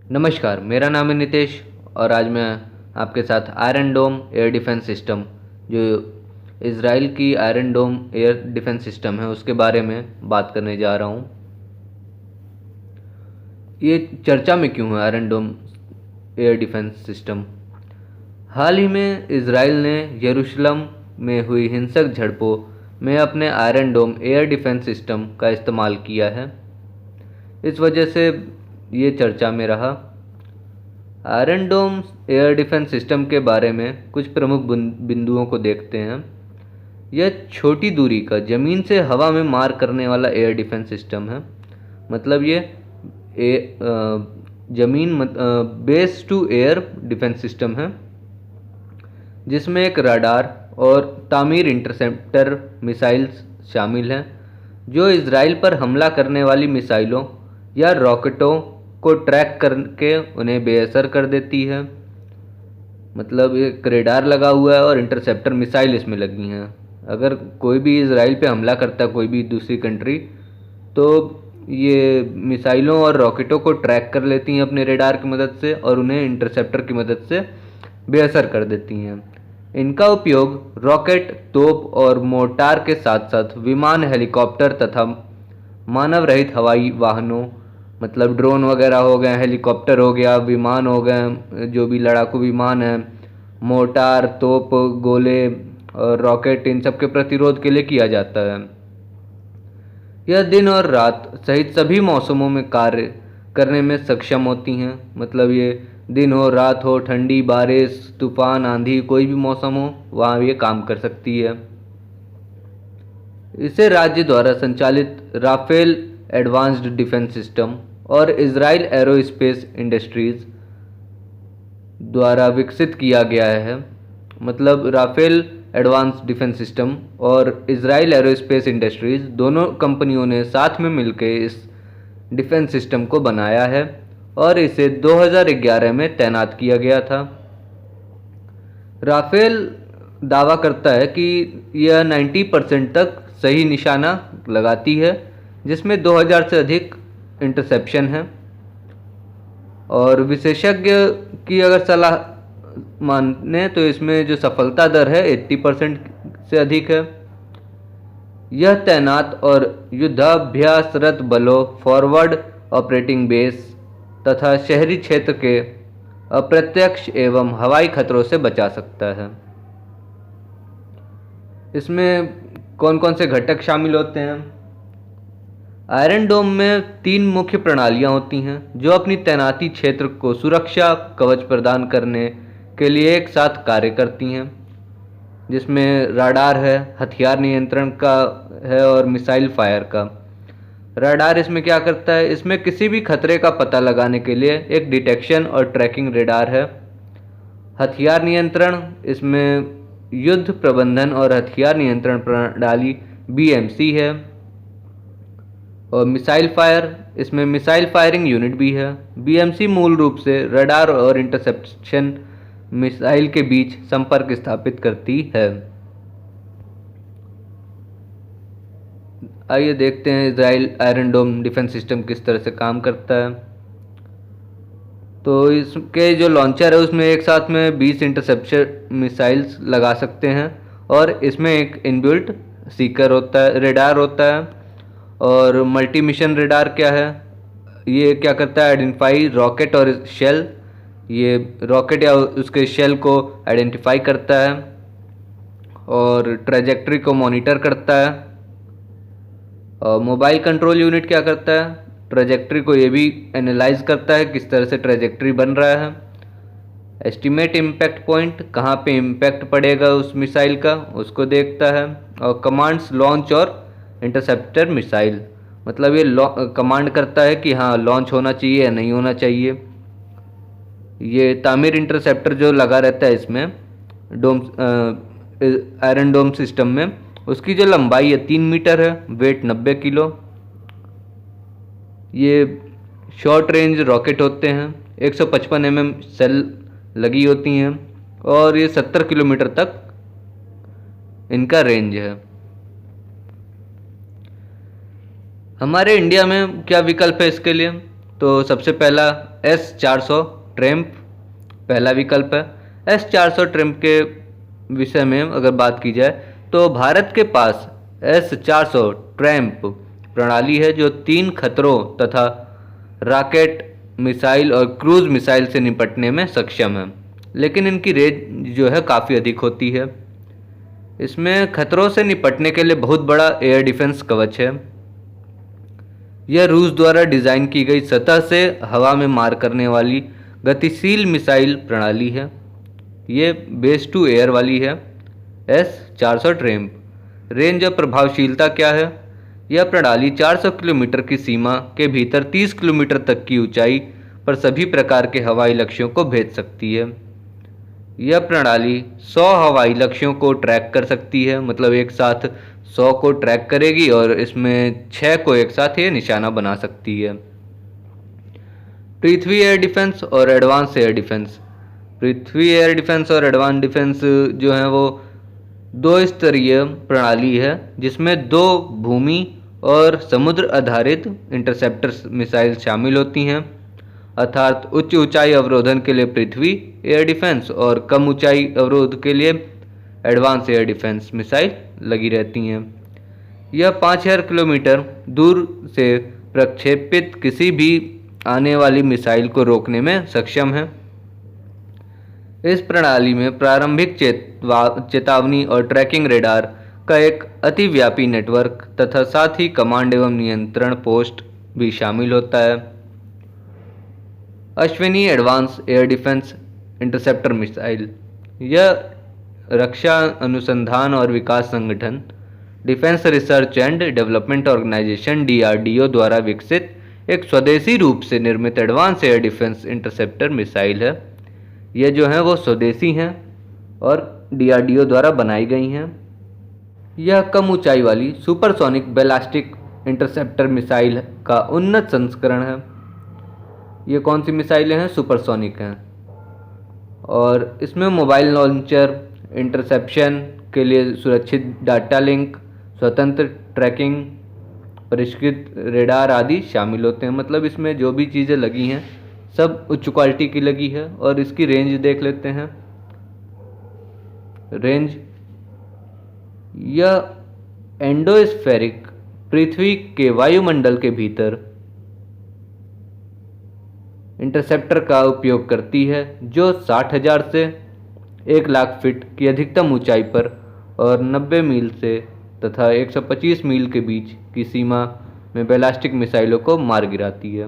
नमस्कार, मेरा नाम है नितेश और आज मैं आपके साथ आयरन डोम एयर डिफेंस सिस्टम, जो इज़राइल की आयरन डोम एयर डिफेंस सिस्टम है, उसके बारे में बात करने जा रहा हूँ। ये चर्चा में क्यों है आयरन डोम एयर डिफेंस सिस्टम? हाल ही में इज़राइल ने यरूशलेम में हुई हिंसक झड़पों में अपने आयरन डोम एयर डिफेंस सिस्टम का इस्तेमाल किया है। इस वजह से ये चर्चा में रहा। आयरन डोम एयर डिफेंस सिस्टम के बारे में कुछ प्रमुख बिंदुओं को देखते हैं। यह छोटी दूरी का ज़मीन से हवा में मार करने वाला एयर डिफेंस सिस्टम है। मतलब ये ज़मीन base to air defence system है, जिसमें एक रडार और तामीर इंटरसेप्टर मिसाइल्स शामिल हैं, जो इजराइल पर हमला करने वाली मिसाइलों या रॉकेटों को ट्रैक करके उन्हें बेअसर कर देती है। मतलब एक रेडार लगा हुआ है और इंटरसेप्टर मिसाइल इसमें लगी हैं। अगर कोई भी इजराइल पे हमला करता है, कोई भी दूसरी कंट्री, तो ये मिसाइलों और रॉकेटों को ट्रैक कर लेती हैं अपने रेडार की मदद से और उन्हें इंटरसेप्टर की मदद से बेअसर कर देती हैं। इनका उपयोग रॉकेट, तोप और मोर्टार के साथ साथ विमान, हेलीकॉप्टर तथा मानव रहित हवाई वाहनों, मतलब ड्रोन वगैरह हो गए, हेलीकॉप्टर हो गया, विमान हो गए, जो भी लड़ाकू विमान है, मोर्टार, तोप, गोले और रॉकेट, इन सब के प्रतिरोध के लिए किया जाता है। यह दिन और रात सहित सभी मौसमों में कार्य करने में सक्षम होती हैं। मतलब ये दिन हो, रात हो, ठंडी, बारिश, तूफान, आंधी, कोई भी मौसम हो, वहाँ ये काम कर सकती है। इसे राज्य द्वारा संचालित राफेल एडवांस्ड डिफेंस सिस्टम और इजराइल एरोस्पेस इंडस्ट्रीज द्वारा विकसित किया गया है। मतलब राफेल एडवांस डिफेंस सिस्टम और इजराइल एरोस्पेस इंडस्ट्रीज दोनों कंपनियों ने साथ में मिलकर इस डिफेंस सिस्टम को बनाया है और इसे 2011 में तैनात किया गया था। राफेल दावा करता है कि यह 90% तक सही निशाना लगाती है, जिसमें 2000 से अधिक इंटरसेप्शन है। और विशेषज्ञ की अगर सलाह माने तो इसमें जो सफलता दर है 80% से अधिक है। यह तैनात और युद्धाभ्यासरत बलों, फॉरवर्ड ऑपरेटिंग बेस तथा शहरी क्षेत्र के अप्रत्यक्ष एवं हवाई खतरों से बचा सकता है। इसमें कौन कौन से घटक शामिल होते हैं? आयरन डोम में 3 मुख्य प्रणालियां होती हैं, जो अपनी तैनाती क्षेत्र को सुरक्षा कवच प्रदान करने के लिए एक साथ कार्य करती हैं, जिसमें राडार है, हथियार नियंत्रण का है और मिसाइल फायर का। राडार इसमें क्या करता है? इसमें किसी भी खतरे का पता लगाने के लिए एक डिटेक्शन और ट्रैकिंग रेडार है। हथियार नियंत्रण, इसमें युद्ध प्रबंधन और हथियार नियंत्रण प्रणाली BMC है। और मिसाइल फायर, इसमें मिसाइल फायरिंग यूनिट भी है। BMC मूल रूप से रडार और इंटरसेप्शन मिसाइल के बीच संपर्क स्थापित करती है। आइए देखते हैं इजराइल आयरन डोम डिफेंस सिस्टम किस तरह से काम करता है। तो इसके जो लॉन्चर है उसमें एक साथ में 20 इंटरसेप्शन मिसाइल्स लगा सकते हैं और इसमें एक इनबिल्ट सीकर होता है, रेडार होता है। और मल्टी मिशन रेडार क्या है? ये क्या करता है? आइडेंटिफाई रॉकेट और शेल। ये रॉकेट या उसके शेल को आइडेंटिफाई करता है और ट्रेजेक्ट्री को मॉनिटर करता है। और मोबाइल कंट्रोल यूनिट क्या करता है? ट्रेजेक्ट्री को ये भी एनालाइज करता है किस तरह से ट्रेजेक्ट्री बन रहा है। एस्टिमेट इम्पैक्ट पॉइंट, कहाँ पे इम्पैक्ट पड़ेगा उस मिसाइल का, उसको देखता है। और कमांड्स लॉन्च और इंटरसेप्टर मिसाइल, मतलब ये कमांड करता है कि हाँ लॉन्च होना चाहिए या नहीं होना चाहिए। ये तामीर इंटरसेप्टर जो लगा रहता है इसमें डोम आयरन डोम सिस्टम में, उसकी जो लंबाई है 3 मीटर है, वेट 90 किलो। ये शॉर्ट रेंज रॉकेट होते हैं, 155 mm सेल लगी होती हैं और ये 70 किलोमीटर तक इनका रेंज है। हमारे इंडिया में क्या विकल्प है इसके लिए? तो सबसे पहला S-400 ट्रैम्प पहला विकल्प है। S-400 ट्रैम्प के विषय में अगर बात की जाए तो भारत के पास S-400 ट्रैम्प प्रणाली है जो 3 खतरों तथा रॉकेट, मिसाइल और क्रूज मिसाइल से निपटने में सक्षम है, लेकिन इनकी रेंज जो है काफ़ी अधिक होती है। इसमें खतरों से निपटने के लिए बहुत बड़ा एयर डिफेंस कवच है। यह रूस द्वारा डिज़ाइन की गई सतह से हवा में मार करने वाली गतिशील मिसाइल प्रणाली है। ये बेस टू एयर वाली है। S-400 ट्रैम्प रेंज और प्रभावशीलता क्या है? यह प्रणाली 400 किलोमीटर की सीमा के भीतर 30 किलोमीटर तक की ऊंचाई पर सभी प्रकार के हवाई लक्ष्यों को भेज सकती है। यह प्रणाली 100 हवाई लक्ष्यों को ट्रैक कर सकती है, मतलब एक साथ 100 को ट्रैक करेगी और इसमें 6 को एक साथ ये निशाना बना सकती है। पृथ्वी एयर डिफेंस और एडवांस एयर डिफेंस। पृथ्वी एयर डिफेंस और एडवांस डिफेंस जो है वो 2 स्तरीय प्रणाली है, जिसमें 2 भूमि और समुद्र आधारित इंटरसेप्टर मिसाइल शामिल होती हैं, अर्थात उच्च ऊंचाई अवरोधन के लिए पृथ्वी एयर डिफेंस और कम ऊंचाई अवरोध के लिए एडवांस एयर डिफेंस मिसाइल लगी रहती हैं। यह 5000 किलोमीटर दूर से प्रक्षेपित किसी भी आने वाली मिसाइल को रोकने में सक्षम है। इस प्रणाली में प्रारंभिक चेतावनी और ट्रैकिंग रेडार का एक अतिव्यापी नेटवर्क तथा साथ ही कमांड एवं नियंत्रण पोस्ट भी शामिल होता है। Ashwini advance air defence interceptor missile. यह रक्षा अनुसंधान और विकास संगठन defence research and development organisation DRDO द्वारा विकसित एक स्वदेशी रूप से निर्मित advance air defence interceptor missile है। ये जो हैं वो स्वदेशी हैं और DRDO द्वारा बनाई गई हैं। यह कम ऊंचाई वाली सुपरसोनिक बैलिस्टिक इंटरसेप्टर मिसाइल का उन्नत संस्करण है। ये कौन सी मिसाइलें हैं? सुपरसोनिक हैं। और इसमें मोबाइल लॉन्चर, इंटरसेप्शन के लिए सुरक्षित डाटा लिंक, स्वतंत्र ट्रैकिंग, परिष्कृत रेडार आदि शामिल होते हैं। मतलब इसमें जो भी चीज़ें लगी हैं सब उच्च क्वालिटी की लगी है। और इसकी रेंज देख लेते हैं। रेंज, यह एंडोस्फेरिक पृथ्वी के वायुमंडल के भीतर इंटरसेप्टर का उपयोग करती है, जो 60,000 से 1,00,000 फीट की अधिकतम ऊंचाई पर और 90 मील से तथा 125 मील के बीच की सीमा में बैलिस्टिक मिसाइलों को मार गिराती है।